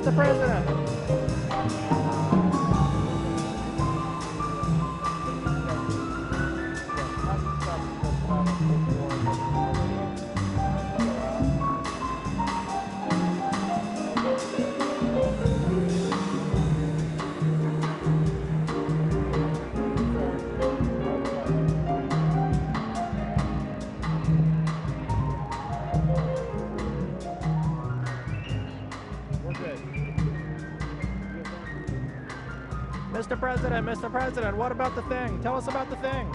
Mr. President. Mr. President, what about the thing? Tell us about the thing.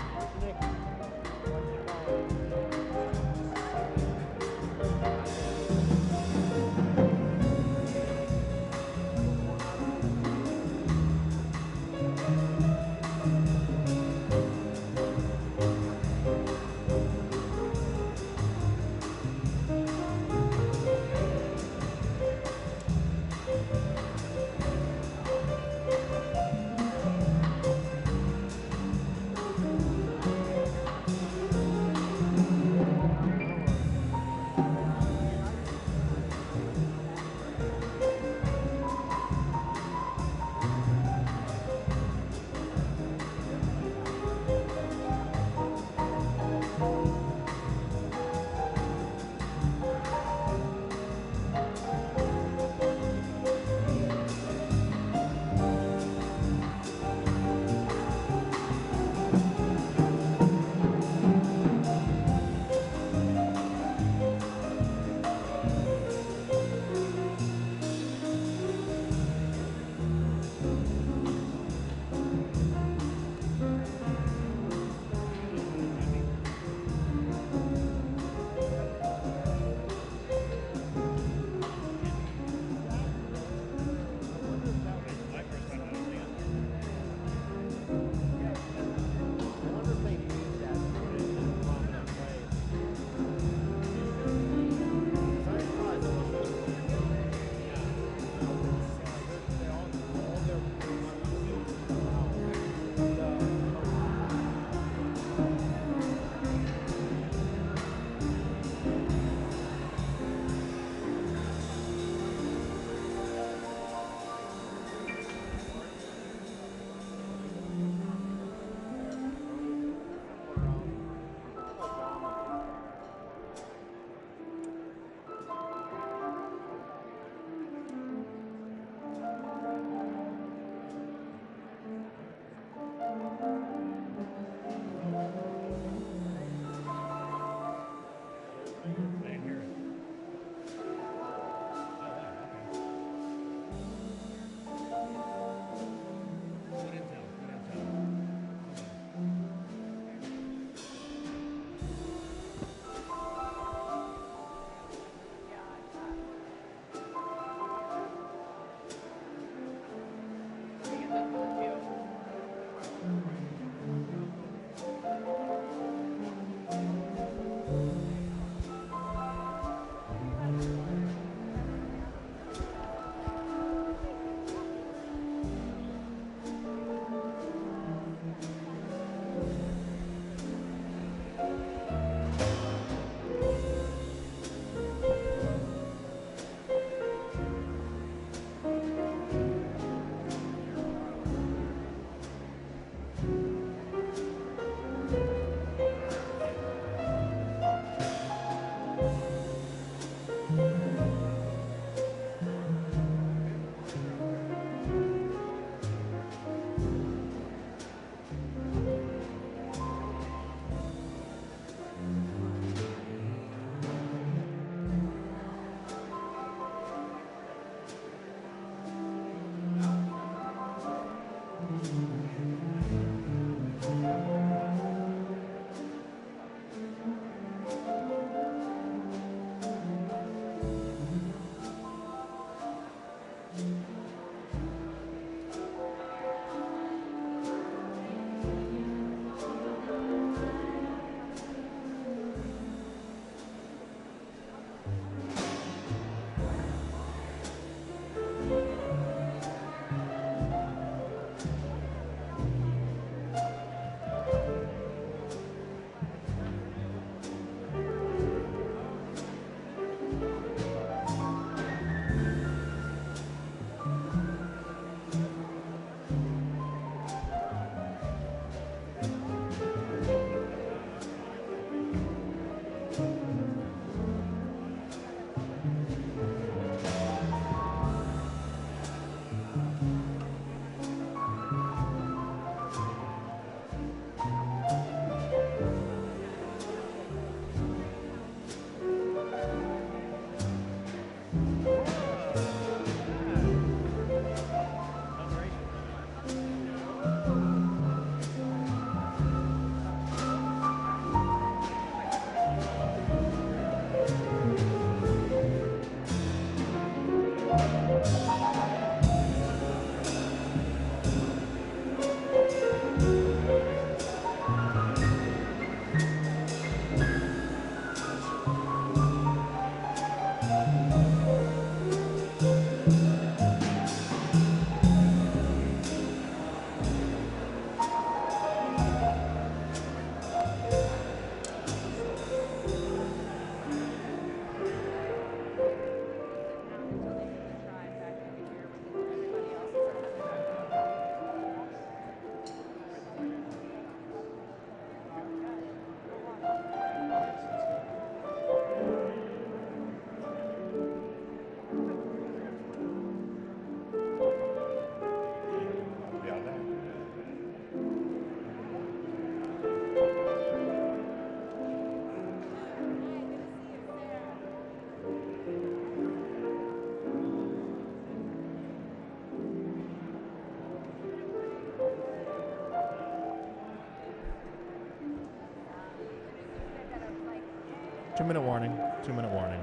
2-minute warning, 2-minute warning,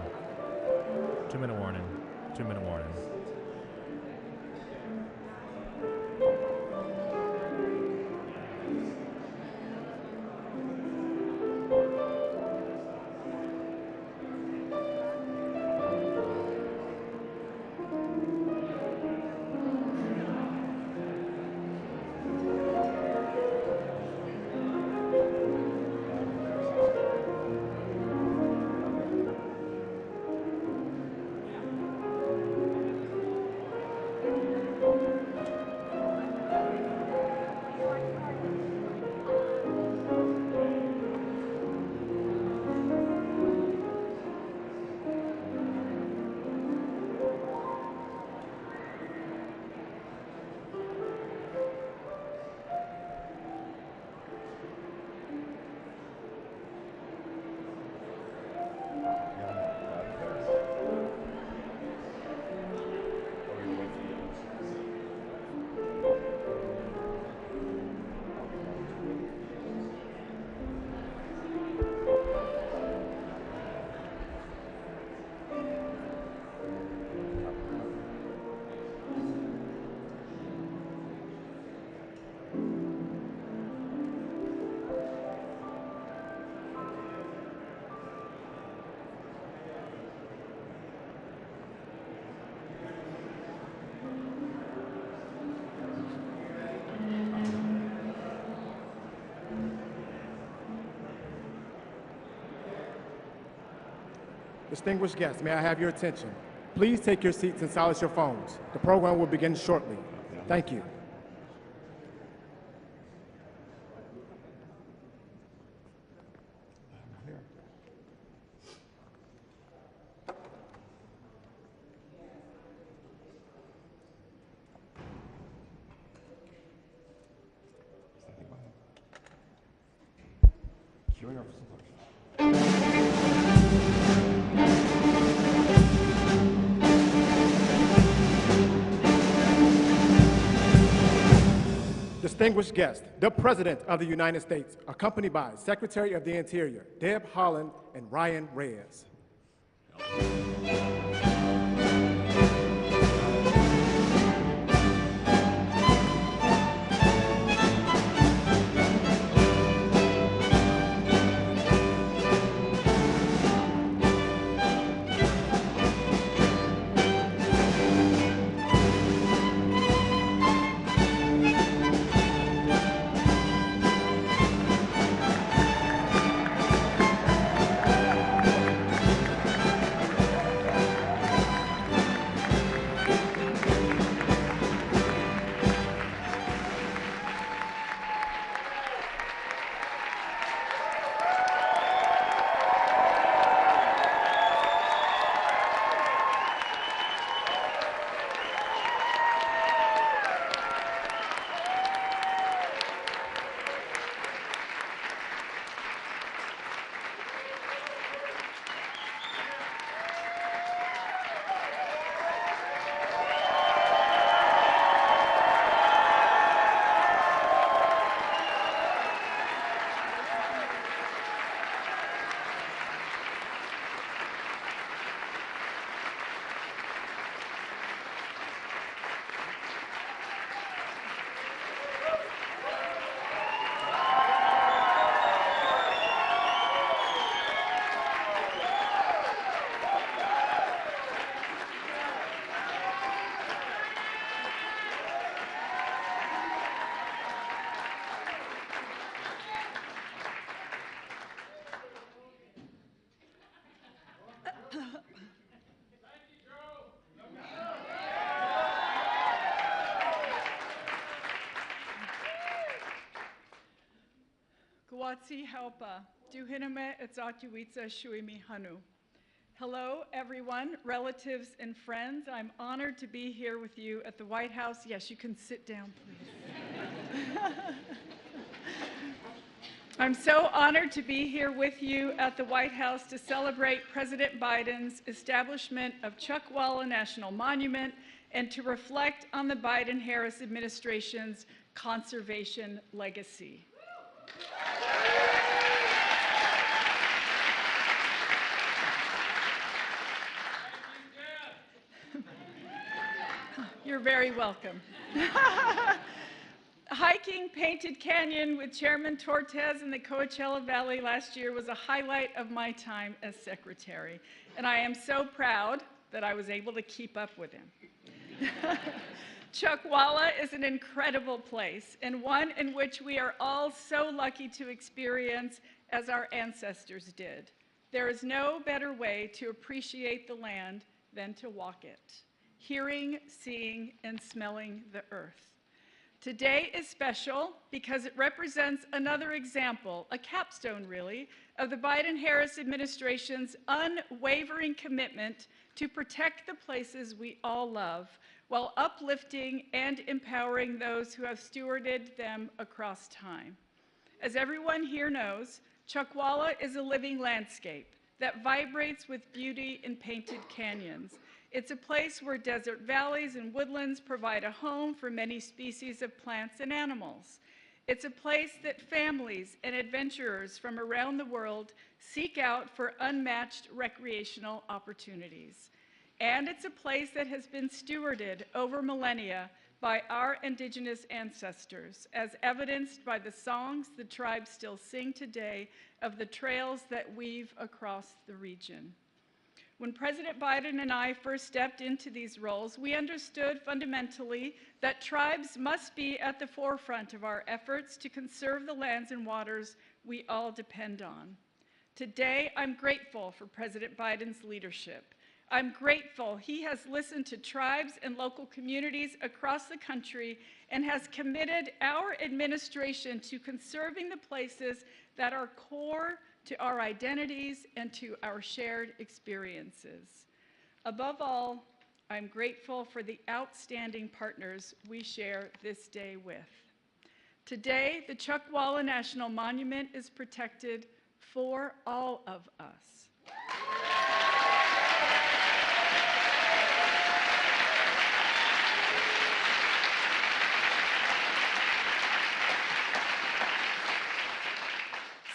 2-minute warning, 2-minute warning. Distinguished guests, may I have your attention? Please take your seats and silence your phones. The program will begin shortly. Thank you. Distinguished guests, the President of the United States, accompanied by Secretary of the Interior, Deb Haaland and Ryan Reyes. Gwatsi helpa, duhiname etzatuitza shuimi hanu. Hello, everyone, relatives and friends. I'm honored to be here with you at the White House. Yes, you can sit down, please. I'm so honored to be here with you at the White House to celebrate President Biden's establishment of Chuckwalla National Monument and to reflect on the Biden-Harris administration's conservation legacy. You're very welcome. Hiking Painted Canyon with Chairman Tortes in the Coachella Valley last year was a highlight of my time as secretary, and I am so proud that I was able to keep up with him. Chuckwalla is an incredible place, and one in which we are all so lucky to experience as our ancestors did. There is no better way to appreciate the land than to walk it, hearing, seeing, and smelling the earth. Today is special because it represents another example, a capstone really, of the Biden-Harris administration's unwavering commitment to protect the places we all love while uplifting and empowering those who have stewarded them across time. As everyone here knows, Chuckwalla is a living landscape that vibrates with beauty in painted canyons. It's a place where desert valleys and woodlands provide a home for many species of plants and animals. It's a place that families and adventurers from around the world seek out for unmatched recreational opportunities. And it's a place that has been stewarded over millennia by our indigenous ancestors, as evidenced by the songs the tribes still sing today of the trails that weave across the region. When President Biden and I first stepped into these roles, we understood fundamentally that tribes must be at the forefront of our efforts to conserve the lands and waters we all depend on. Today, I'm grateful for President Biden's leadership. I'm grateful he has listened to tribes and local communities across the country and has committed our administration to conserving the places that are core to our identities and to our shared experiences. Above all, I'm grateful for the outstanding partners we share this day with. Today, the Chuckwalla National Monument is protected for all of us.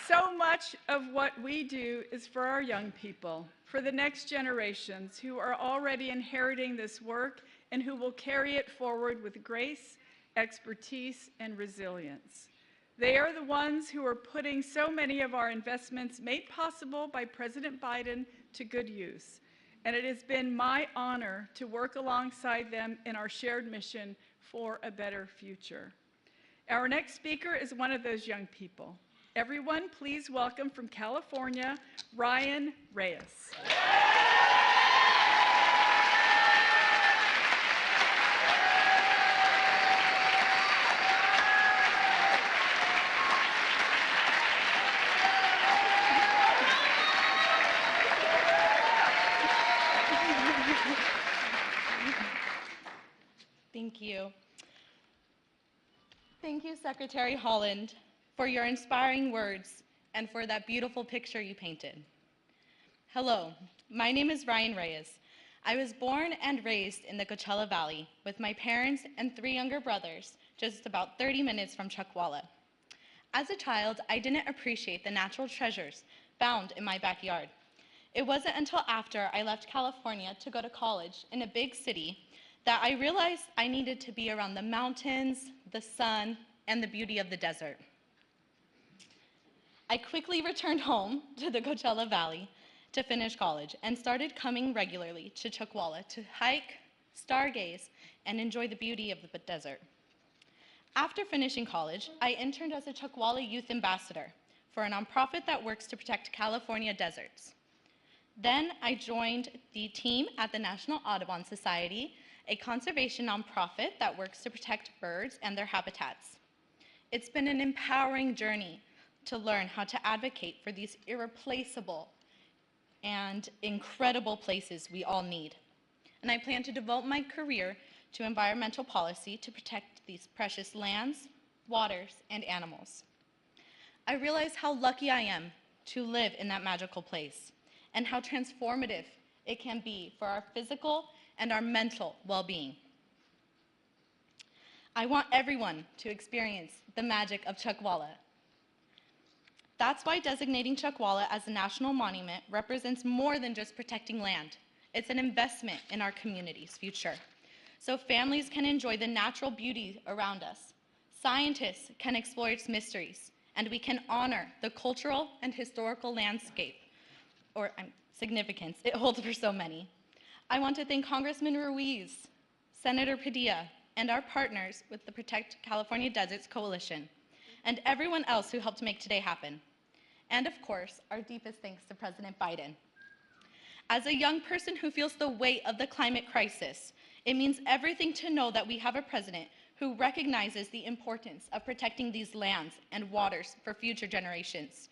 So much of what we do is for our young people, for the next generations who are already inheriting this work and who will carry it forward with grace, expertise, and resilience. They are the ones who are putting so many of our investments made possible by President Biden to good use. And it has been my honor to work alongside them in our shared mission for a better future. Our next speaker is one of those young people. Everyone, please welcome from California, Ryan Reyes. Thank you. Thank you, Secretary Holland, for your inspiring words and for that beautiful picture you painted. Hello, my name is Ryan Reyes. I was born and raised in the Coachella Valley with my parents and 3 younger brothers, just about 30 minutes from Chuckwalla. As a child, I didn't appreciate the natural treasures found in my backyard. It wasn't until after I left California to go to college in a big city that I realized I needed to be around the mountains, the sun, and the beauty of the desert. I quickly returned home to the Coachella Valley to finish college and started coming regularly to Chuckwalla to hike, stargaze, and enjoy the beauty of the desert. After finishing college, I interned as a Chuckwalla Youth Ambassador for a nonprofit that works to protect California deserts. Then I joined the team at the National Audubon Society, a conservation nonprofit that works to protect birds and their habitats. It's been an empowering journey to learn how to advocate for these irreplaceable and incredible places we all need. And I plan to devote my career to environmental policy to protect these precious lands, waters, and animals. I realize how lucky I am to live in that magical place and how transformative it can be for our physical and our mental well-being. I want everyone to experience the magic of Chuckwalla. That's why designating Chuckwalla as a national monument represents more than just protecting land. It's an investment in our community's future. so families can enjoy the natural beauty around us. Scientists can explore its mysteries, and we can honor the cultural and historical landscape or significance it holds for so many. I want to thank Congressman Ruiz, Senator Padilla, and our partners with the Protect California Deserts Coalition, and everyone else who helped make today happen. And of course, our deepest thanks to President Biden. As a young person who feels the weight of the climate crisis, it means everything to know that we have a president who recognizes the importance of protecting these lands and waters for future generations.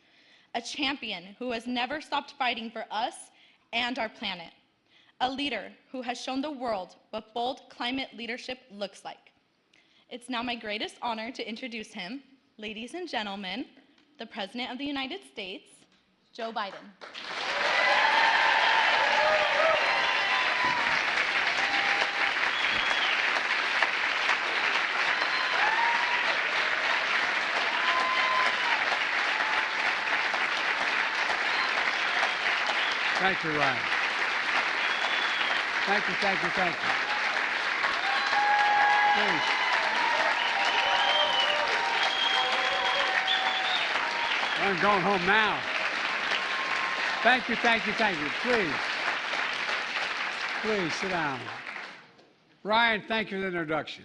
A champion who has never stopped fighting for us and our planet. A leader who has shown the world what bold climate leadership looks like. It's now my greatest honor to introduce him, ladies and gentlemen, the President of the United States, Joe Biden. Thank you, Ryan. Thank you, thank you, thank you. Please. I'm going home now. Thank you, thank you, thank you. Please sit down. Ryan, thank you for the introduction.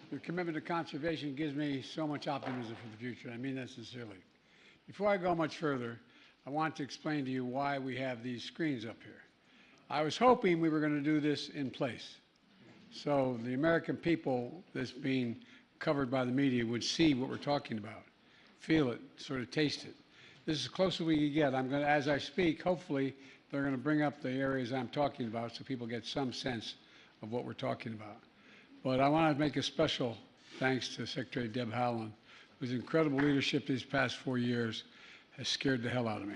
Your commitment to conservation gives me so much optimism for the future. I mean that sincerely. Before I go much further, I want to explain to you why we have these screens up here. I was hoping we were going to do this in place, so the American people that's being covered by the media would see what we're talking about, feel it, sort of taste it. This is as close as we can get. I'm going to, as I speak, hopefully they're going to bring up the areas I'm talking about so people get some sense of what we're talking about. But I want to make a special thanks to Secretary Deb Haaland, whose incredible leadership these past 4 years has scared the hell out of me.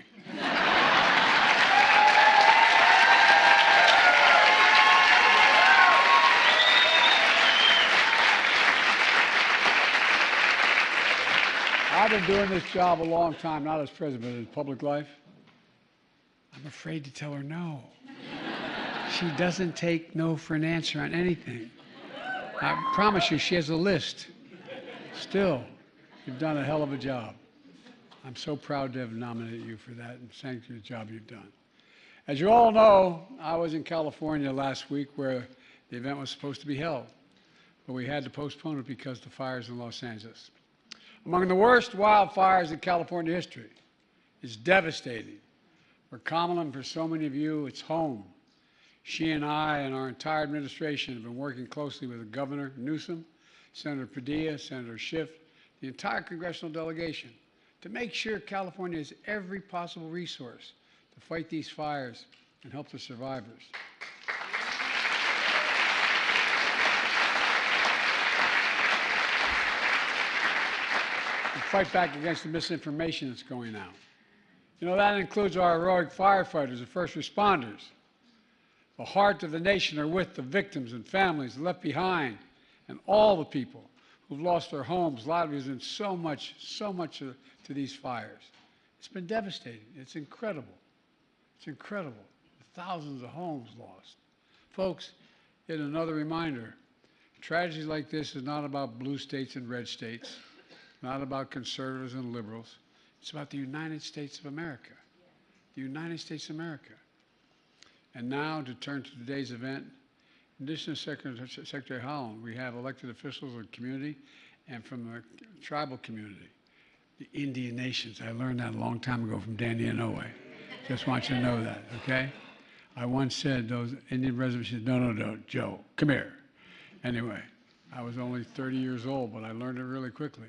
I've been doing this job a long time, not as president, but in public life. I'm afraid to tell her no. She doesn't take no for an answer on anything. I promise you, she has a list. Still, you've done a hell of a job. I'm so proud to have nominated you for that, and thank you for the job you've done. As you all know, I was in California last week where the event was supposed to be held, but we had to postpone it because of the fires in Los Angeles. Among the worst wildfires in California history. It's devastating. For Kamala and for so many of you, it's home. She and I and our entire administration have been working closely with Governor Newsom, Senator Padilla, Senator Schiff, the entire congressional delegation, to make sure California has every possible resource to fight these fires and help the survivors. And fight back against the misinformation that's going out. You know, that includes our heroic firefighters and first responders. The heart of the nation are with the victims and families left behind and all the people who've lost their homes, livelihoods, and so much to these fires. It's been devastating. It's incredible. It's incredible. Thousands of homes lost. Folks, yet another reminder, tragedies like this is not about blue states and red states, not about conservatives and liberals. It's about the United States of America. The United States of America. And now to turn to today's event, in addition to Secretary Haaland, we have elected officials of the community and from the tribal community, the Indian nations. I learned that a long time ago from Danny Inouye. Just want you to know that, okay? I once said those Indian reservations, no, Joe, come here. Anyway, I was only 30 years old, but I learned it really quickly.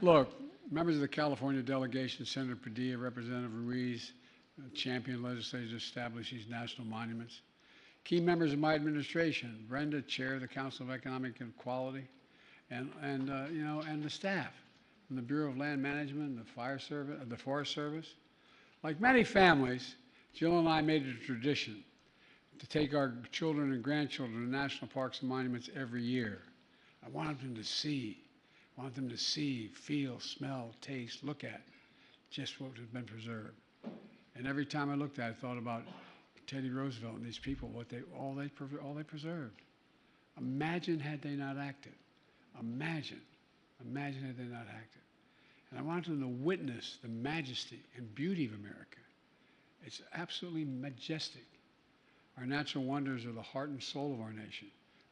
Look, members of the California delegation, Senator Padilla, Representative Ruiz, champion legislators to establish these national monuments. Key members of my administration, Brenda, Chair of the Council of Economic Equality, and the staff from the Bureau of Land Management, the Fire Service, the Forest Service. Like many families, Jill and I made it a tradition to take our children and grandchildren to national parks and monuments every year. I wanted them to see, feel, smell, taste, look at just what has been preserved. And every time I looked at it, I thought about Teddy Roosevelt and these people, all they preserved. Imagine had they not acted. Imagine had they not acted. And I want them to witness the majesty and beauty of America. It's absolutely majestic. Our natural wonders are the heart and soul of our nation.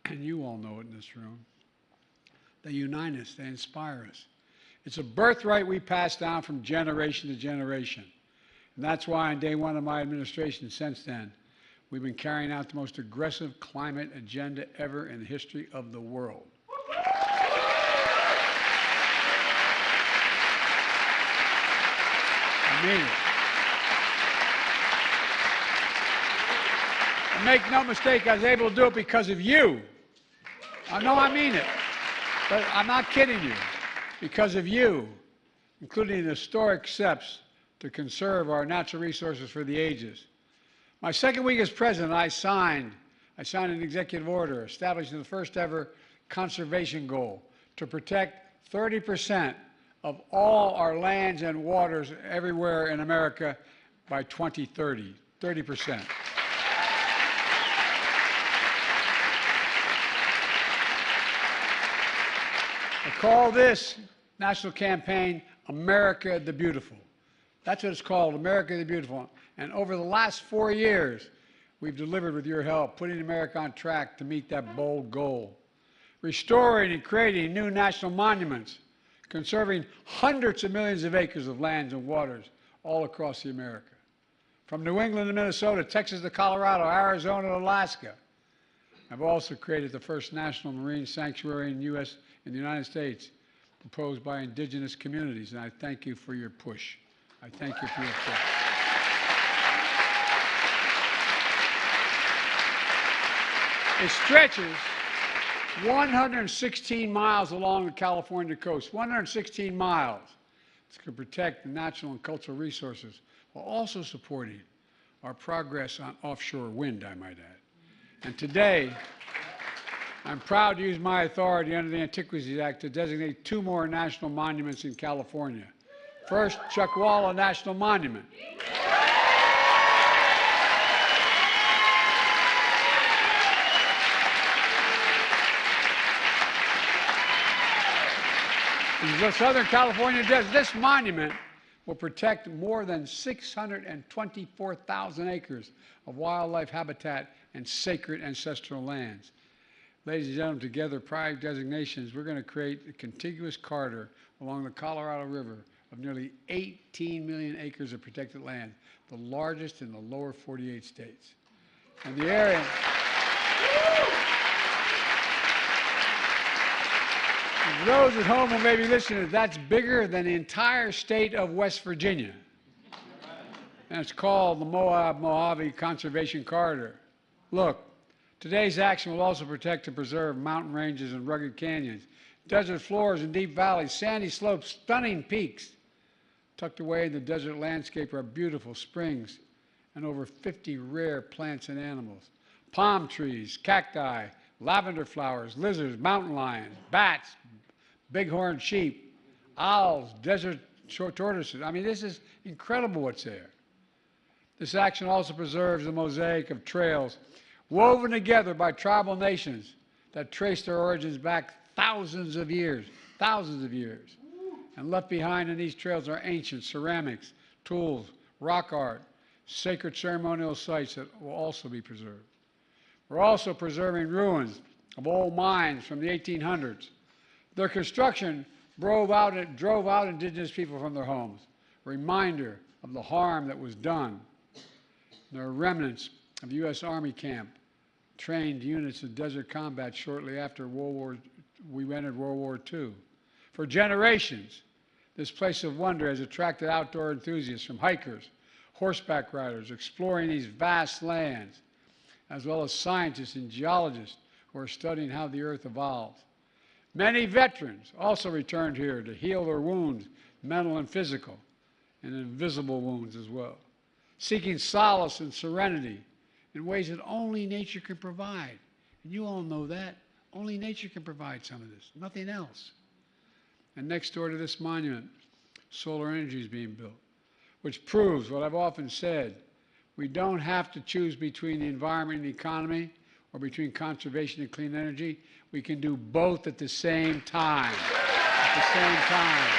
And you all know it in this room. They unite us, they inspire us. It's a birthright we pass down from generation to generation. And that's why on day one of my administration since then, we've been carrying out the most aggressive climate agenda ever in the history of the world. I mean it. And make no mistake, I was able to do it because of you. No, I mean it. But I'm not kidding you. Because of you, including the historic steps to conserve our natural resources for the ages. My second week as president, I signed an executive order establishing the first ever conservation goal to protect 30% of all our lands and waters everywhere in America by 2030. 30%. I call this national campaign America the Beautiful. That's what it's called, America the Beautiful. And over the last 4 years, we've delivered with your help, putting America on track to meet that bold goal. Restoring and creating new national monuments, conserving hundreds of millions of acres of lands and waters all across America. From New England to Minnesota, Texas to Colorado, Arizona to Alaska. I've also created the first national marine sanctuary in the United States, proposed by indigenous communities, and I thank you for your push. I thank you for your push. It stretches 116 miles along the California coast, 116 miles. It's going to protect the natural and cultural resources while also supporting our progress on offshore wind, I might add. And today, I'm proud to use my authority under the Antiquities Act to designate 2 more national monuments in California. First, Chuckwalla National Monument. In the Southern California desert, this monument will protect more than 624,000 acres of wildlife habitat and sacred ancestral lands. Ladies and gentlemen, together, prior designations, we're going to create a contiguous corridor along the Colorado River of nearly 18 million acres of protected land, the largest in the lower 48 states. And the area... For those at home who may be listening, that's bigger than the entire state of West Virginia. And it's called the Moab-Mojave Conservation Corridor. Look, today's action will also protect and preserve mountain ranges and rugged canyons, desert floors and deep valleys, sandy slopes, stunning peaks. Tucked away in the desert landscape are beautiful springs and over 50 rare plants and animals. Palm trees, cacti, lavender flowers, lizards, mountain lions, bats, bighorn sheep, owls, desert tortoises. I mean, this is incredible what's there. This action also preserves the mosaic of trails woven together by tribal nations that trace their origins back thousands of years. And left behind in these trails are ancient ceramics, tools, rock art, sacred ceremonial sites that will also be preserved. We're also preserving ruins of old mines from the 1800s. Their construction drove out indigenous people from their homes, a reminder of the harm that was done. There are remnants of the U.S. Army camp, trained units of desert combat shortly after we entered World War II. For generations, this place of wonder has attracted outdoor enthusiasts from hikers, horseback riders, exploring these vast lands, as well as scientists and geologists who are studying how the earth evolved. Many veterans also returned here to heal their wounds, mental and physical, and invisible wounds as well, seeking solace and serenity in ways that only nature can provide. And you all know that. Only nature can provide some of this, nothing else. And next door to this monument, solar energy is being built, which proves what I've often said. We don't have to choose between the environment and the economy. or between conservation and clean energy. We can do both at the same time. At the same time.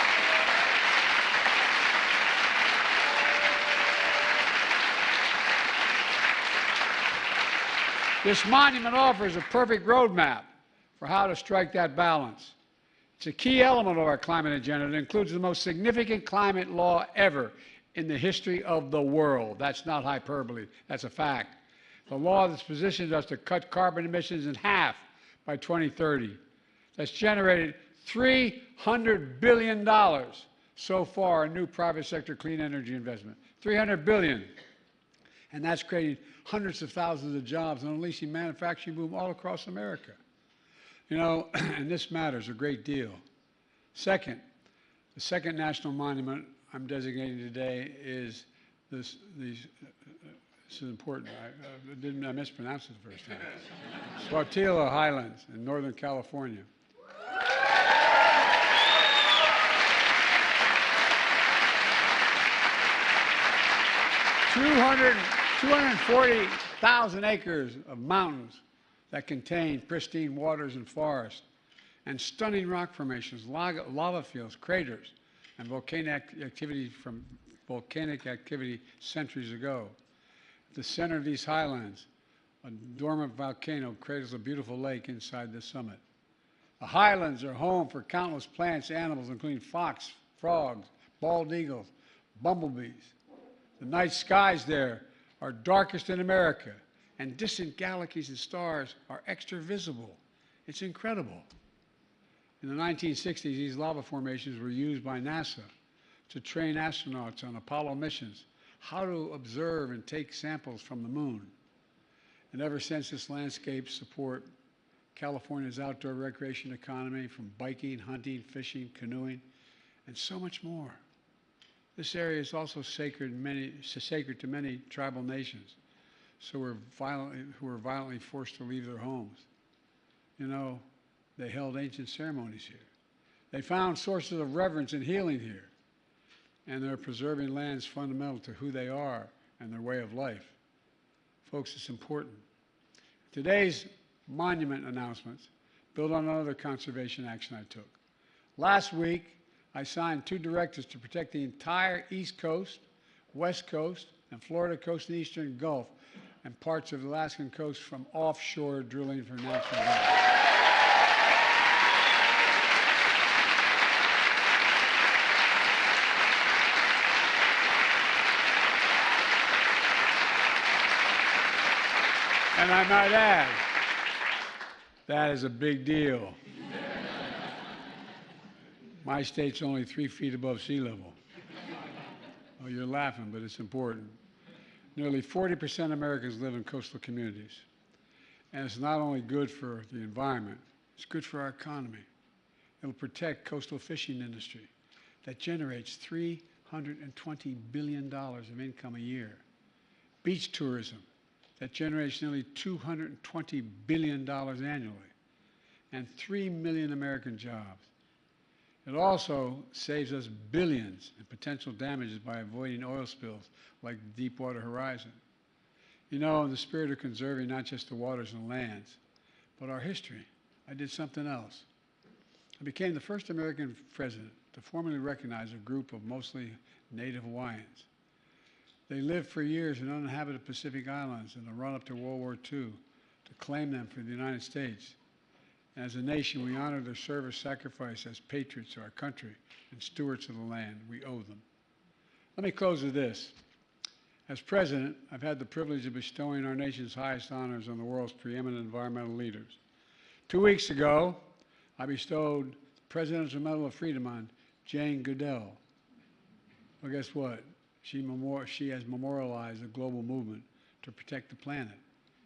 This monument offers a perfect roadmap for how to strike that balance. It's a key element of our climate agenda. It includes the most significant climate law ever in the history of the world. That's not hyperbole. That's a fact. The law that's positioned us to cut carbon emissions in half by 2030. That's generated $300 billion so far in new private sector clean energy investment. $300 billion. And that's created hundreds of thousands of jobs and unleashing manufacturing boom all across America. You know, and this matters a great deal. Second, the second national monument I'm designating today is this is important. I mispronounced it the first time. Sáttítla Highlands in Northern California. $240,000 acres of mountains that contain pristine waters and forests, and stunning rock formations, lava fields, craters, and volcanic activity centuries ago. At the center of these highlands, a dormant volcano cradles a beautiful lake inside the summit. The highlands are home for countless plants, animals, including fox, frogs, bald eagles, bumblebees. The night skies there are darkest in America, and distant galaxies and stars are extra visible. It's incredible. In the 1960s, these lava formations were used by NASA to train astronauts on Apollo missions how to observe and take samples from the moon. And ever since, this landscape support California's outdoor recreation economy, from biking, hunting, fishing, canoeing, and so much more. This area is also sacred to many tribal nations, who were violently forced to leave their homes. You know, they held ancient ceremonies here. They found sources of reverence and healing here. And they're preserving lands fundamental to who they are and their way of life. Folks, it's important. Today's monument announcements build on another conservation action I took. Last week, I signed 2 directives to protect the entire East Coast, West Coast, and Florida coast and Eastern Gulf, and parts of the Alaskan coast from offshore drilling for natural gas. And I might add, that is a big deal. My state's only 3 feet above sea level. Oh, you're laughing, but it's important. Nearly 40% of Americans live in coastal communities. And it's not only good for the environment, it's good for our economy. It'll protect coastal fishing industry that generates $320 billion of income a year. Beach tourism that generates nearly $220 billion annually, and 3 million American jobs. It also saves us billions in potential damages by avoiding oil spills like the Deepwater Horizon. You know, in the spirit of conserving not just the waters and lands, but our history, I did something else. I became the first American president to formally recognize a group of mostly Native Hawaiians. They lived for years in uninhabited Pacific Islands in the run-up to World War II to claim them for the United States. And as a nation, we honor their service sacrifice as patriots to our country and stewards of the land. We owe them. Let me close with this. As president, I've had the privilege of bestowing our nation's highest honors on the world's preeminent environmental leaders. 2 weeks ago, I bestowed the Presidential Medal of Freedom on Jane Goodell. Well, guess what? She has memorialized a global movement to protect the planet.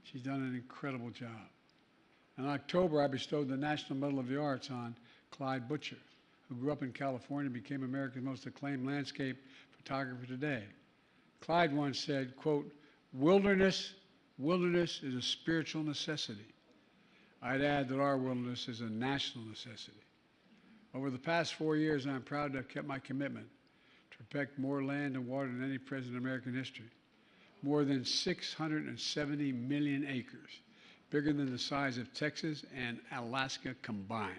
She's done an incredible job. In October, I bestowed the National Medal of the Arts on Clyde Butcher, who grew up in California and became America's most acclaimed landscape photographer today. Clyde once said, quote, wilderness is a spiritual necessity. I'd add that our wilderness is a national necessity. Over the past 4 years, I'm proud to have kept my commitment to protect more land and water than any president in American history. More than 670 million acres bigger than the size of Texas and Alaska combined.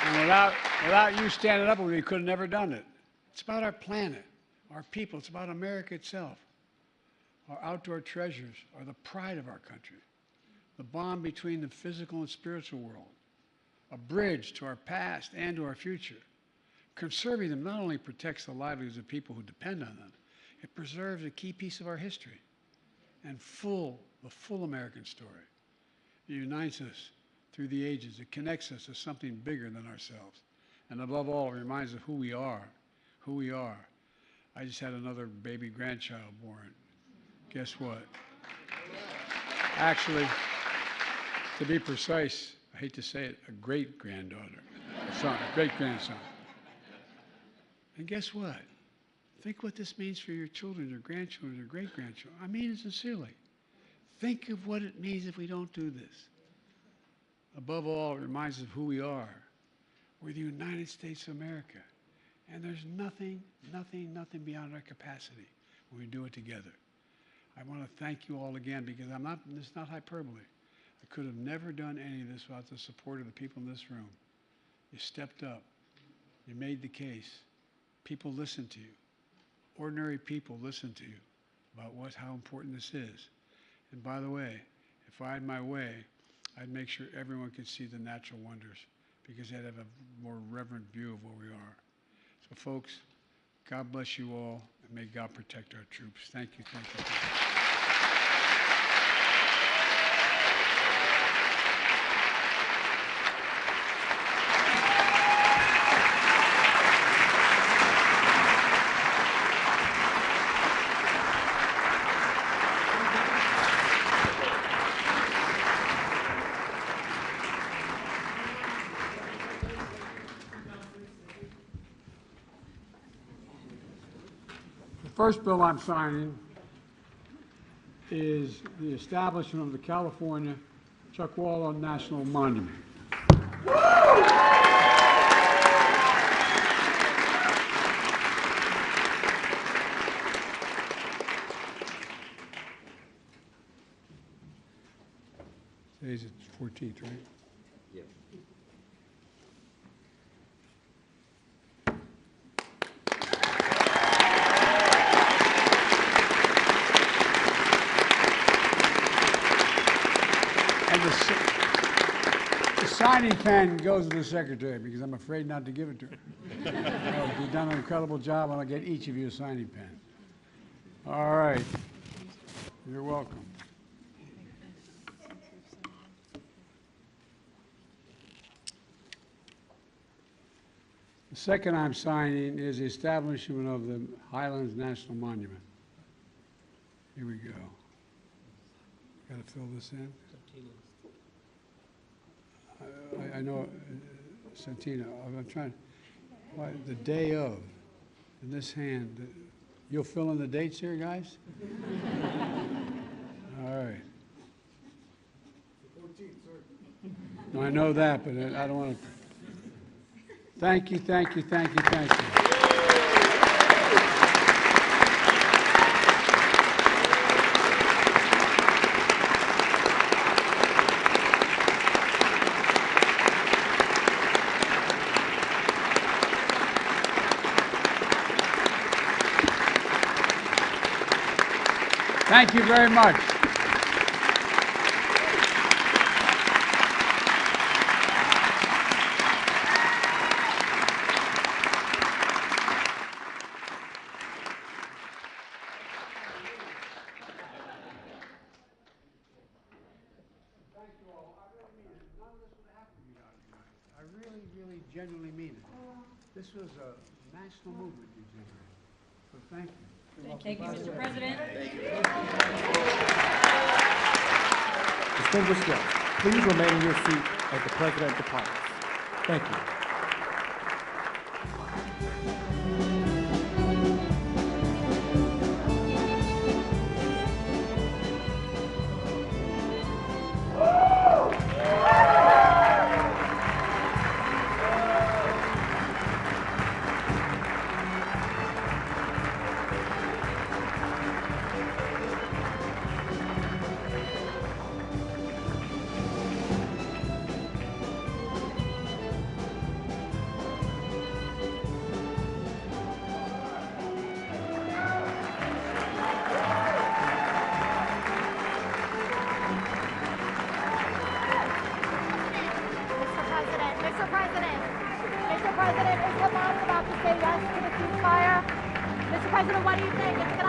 And without you standing up, we could have never done it. It's about our planet, our people. It's about America itself. Our outdoor treasures are the pride of our country, the bond between the physical and spiritual world, a bridge to our past and to our future. Conserving them not only protects the livelihoods of people who depend on them, it preserves a key piece of our history and the full American story. It unites us through the ages. It connects us to something bigger than ourselves. And above all, it reminds us of who we are, who we are. I just had another baby grandchild born. Guess what? Actually, to be precise, I hate to say it, a great-granddaughter, a great-grandson. And guess what? Think what this means for your children, your grandchildren, your great-grandchildren. I mean it sincerely. Think of what it means if we don't do this. Above all, it reminds us of who we are. We're the United States of America. And there's nothing beyond our capacity when we do it together. I want to thank you all again because this is not hyperbole. I could have never done any of this without the support of the people in this room. You stepped up. You made the case. People listened to you. Ordinary people listened to you about how important this is. And by the way, if I had my way, I'd make sure everyone could see the natural wonders because they'd have a more reverent view of where we are. So folks, God bless you all, and may God protect our troops. Thank you, thank you. Thank you. The first bill I'm signing is the establishment of the California Chuckwalla National Monument. Today's the 14th, right? Yeah. The signing pen goes to the secretary because I'm afraid not to give it to her. He's done an incredible job, and I'll get each of you a signing pen. All right. You're welcome. The second I'm signing is the establishment of the Highlands National Monument. Here we go. Got to fill this in. I know, Santina, I'm trying, the day of, in this hand, you'll fill in the dates here, guys? All right. The 14th, sir. No, I know that, but I don't want to. Thank you, thank you, thank you, thank you. Thank you very much. I really genuinely mean it. This was a national movement you generated. So thank you. Thank you, Mr. President. Distinguished guests, please remain in your seat as the President departs. Thank you. What do you think?